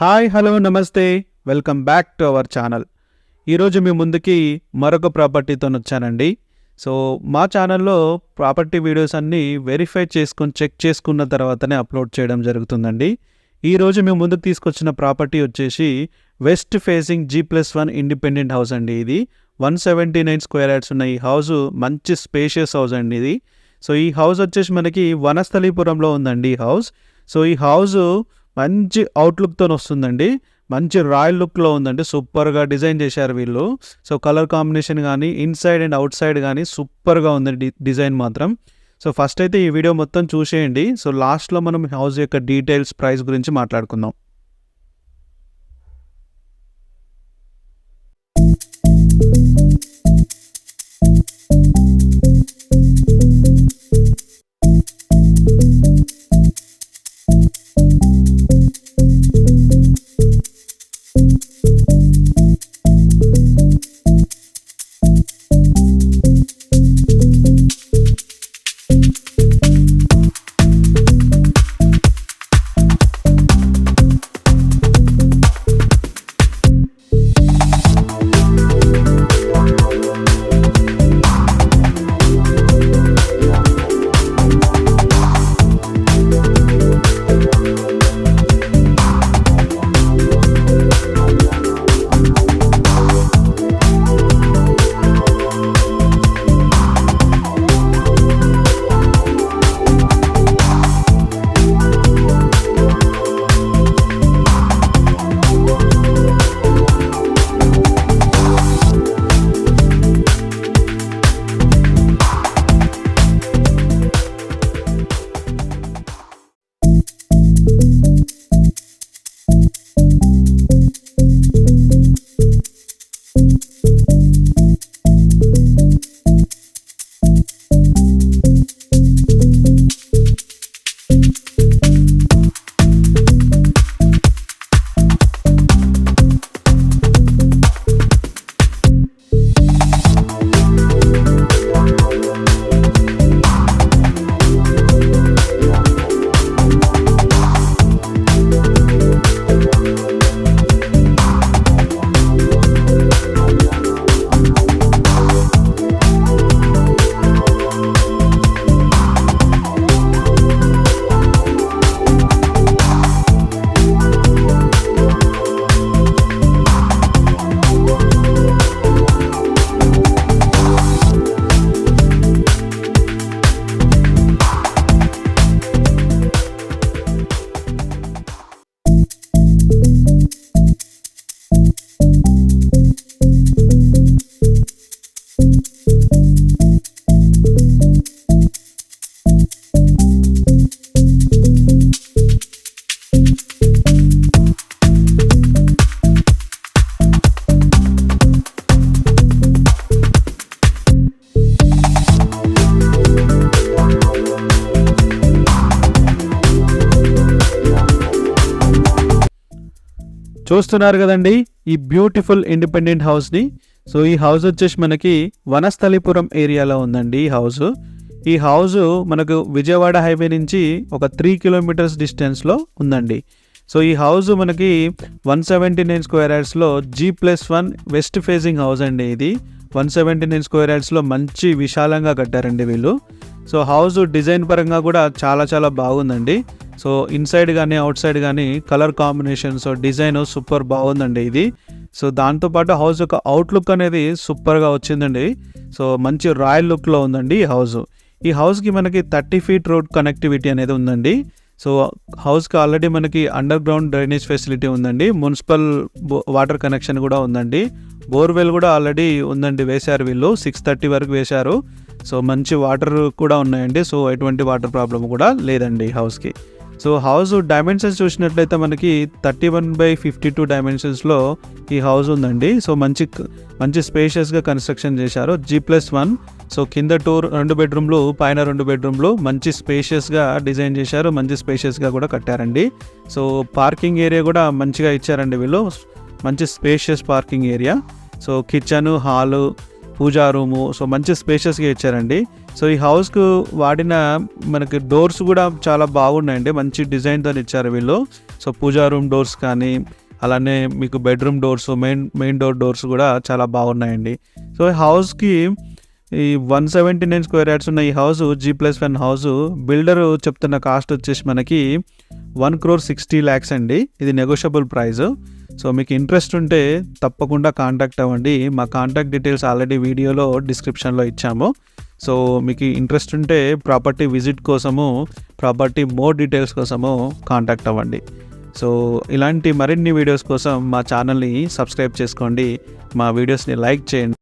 Hi hello నమస్తే welcome back to our channel. ఈరోజు మీ ముందుకి మరొక ప్రాపర్టీతో వచ్చానండి. సో మా ఛానల్లో ప్రాపర్టీ వీడియోస్ అన్నీ వెరిఫై చెక్ చేసుకున్న తర్వాతనే అప్లోడ్ చేయడం జరుగుతుందండి. ఈరోజు మేము ముందుకు తీసుకొచ్చిన ప్రాపర్టీ వచ్చేసి west facing G+1 independent house అండి. ఇది 179 స్క్వేర్ యార్డ్స్ ఉన్న ఈ హౌస్ మంచి స్పేషియస్ హౌస్ అండి ఇది. సో ఈ హౌస్ వచ్చేసి మనకి వనస్థలీపురంలో ఉందండి ఈ హౌస్. సో ఈ హౌస్ మంచి అవుట్లుక్తో వస్తుందండి, మంచి రాయల్ లుక్లో ఉందండి, సూపర్గా డిజైన్ చేశారు వీళ్ళు. సో కలర్ కాంబినేషన్ కానీ ఇన్సైడ్ అండ్ అవుట్ సైడ్ కానీ సూపర్గా ఉందండి డిజైన్ మాత్రం. సో ఫస్ట్ అయితే ఈ వీడియో మొత్తం చూసేయండి. సో లాస్ట్లో మనం హౌస్ యొక్క డీటెయిల్స్ ప్రైస్ గురించి మాట్లాడుకుందాం. చూస్తున్నారు కదండి ఈ బ్యూటిఫుల్ ఇండిపెండెంట్ హౌస్ని. సో ఈ హౌస్ వచ్చేసి మనకి వనస్థలీపురం ఏరియాలో ఉందండి ఈ హౌస్ మనకు విజయవాడ హైవే నుంచి ఒక 3 కిలోమీటర్స్ డిస్టెన్స్లో ఉందండి. సో ఈ హౌస్ మనకి 179 స్క్వేర్ యార్డ్స్లో G+1 వెస్ట్ ఫేసింగ్ హౌస్ అండి. ఇది 179 స్క్వేర్ యార్డ్స్లో మంచి విశాలంగా కట్టారండి వీళ్ళు. సో హౌస్ డిజైన్ పరంగా కూడా చాలా బాగుందండి. సో ఇన్సైడ్ కానీ అవుట్ సైడ్ కానీ colour combination, so design super బాగుందండి ఇది. సో దాంతోపాటు హౌస్ యొక్క అవుట్లుక్ అనేది సూపర్గా వచ్చిందండి. సో మంచి రాయల్ లుక్లో ఉందండి ఈ హౌస్కి మనకి 30 ఫీట్ రోడ్ కనెక్టివిటీ అనేది ఉందండి. సో హౌస్కి ఆల్రెడీ మనకి అండర్ గ్రౌండ్ డ్రైనేజ్ ఫెసిలిటీ ఉందండి, మున్సిపల్ వాటర్ కనెక్షన్ కూడా ఉందండి, బోర్వెల్ కూడా ఆల్రెడీ ఉందండి, వేశారు వీళ్ళు 630 వరకు వేశారు. సో మంచి వాటర్ కూడా ఉన్నాయండి. సో ఎటువంటి వాటర్ ప్రాబ్లం కూడా లేదండి హౌస్కి. సో హౌస్ డైమెన్షన్స్ చూసినట్లయితే మనకి 31/52 డైమెన్షన్స్లో ఈ హౌస్ ఉందండి. సో మంచి స్పేషియస్గా కన్స్ట్రక్షన్ చేశారు. G+1. సో కింద 2 బెడ్రూమ్లు, పైన 2 బెడ్రూమ్లు మంచి స్పేషియస్గా డిజైన్ చేశారు, మంచి స్పేషియస్గా కూడా కట్టారండి. సో పార్కింగ్ ఏరియా కూడా మంచిగా ఇచ్చారండి వీళ్ళు, మంచి spacious parking area. So kitchen, hall, puja room, so మంచి స్పేషియస్గా ఇచ్చారండి. సో ఈ హౌస్కు వాడిన మనకి డోర్స్ కూడా చాలా బాగున్నాయండి, మంచి డిజైన్తో ఇచ్చారు వీళ్ళు. సో పూజా రూమ్ డోర్స్ కానీ అలానే మీకు బెడ్రూమ్ డోర్స్, మెయిన్ డోర్స్ కూడా చాలా బాగున్నాయండి. సో ఈ హౌస్కి ఈ 179 స్క్వేర్ యార్డ్స్ ఉన్న ఈ హౌస్ G+1 హౌస్ బిల్డర్ చెప్తున్న కాస్ట్ వచ్చేసి మనకి 1,60,00,000 అండి. ఇది నెగోషియబుల్ ప్రైస్. సో మీకు ఇంట్రెస్ట్ ఉంటే తప్పకుండా కాంటాక్ట్ అవ్వండి. మా కాంటాక్ట్ డీటెయిల్స్ ఆల్రెడీ వీడియోలో డిస్క్రిప్షన్లో ఇచ్చాము. సో మీకు ఇంట్రెస్ట్ ఉంటే ప్రాపర్టీ విజిట్ కోసము, ప్రాపర్టీ మోర్ డీటెయిల్స్ కోసము కాంటాక్ట్ అవ్వండి. సో ఇలాంటి మరిన్ని వీడియోస్ కోసం మా ఛానల్ని సబ్స్క్రైబ్ చేసుకోండి, మా వీడియోస్ని లైక్ చేయండి.